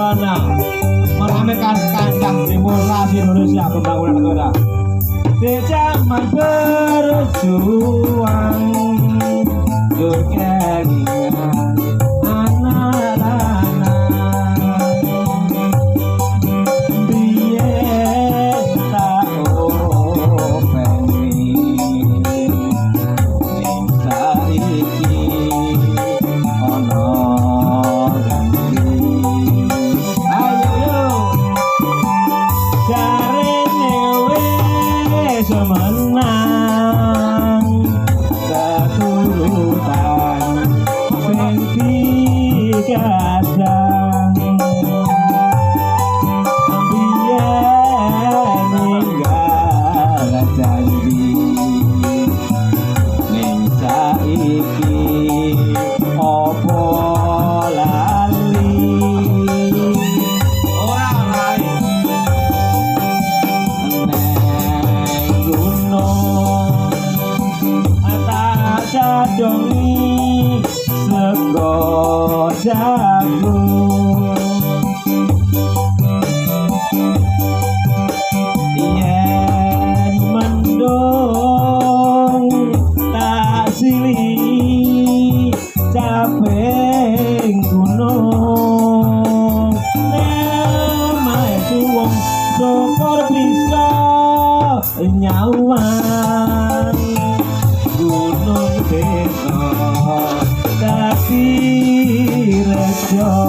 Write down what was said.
Sarjana meramaikan kancah demokrasi Indonesia pembangunan negara. Di zaman berjuang, keinginan anak-anak biyen tak openi ning saiki ana ganti. Ayo jarene wis menang keturutan sing digadang biyen ninggal janji ning saiki opo lali ora lain neng gunung tak jadongi sego jagung yen mendung tak silih caping gunung nemae suwung syukur bisa nyawan gunung desa dadi rejo.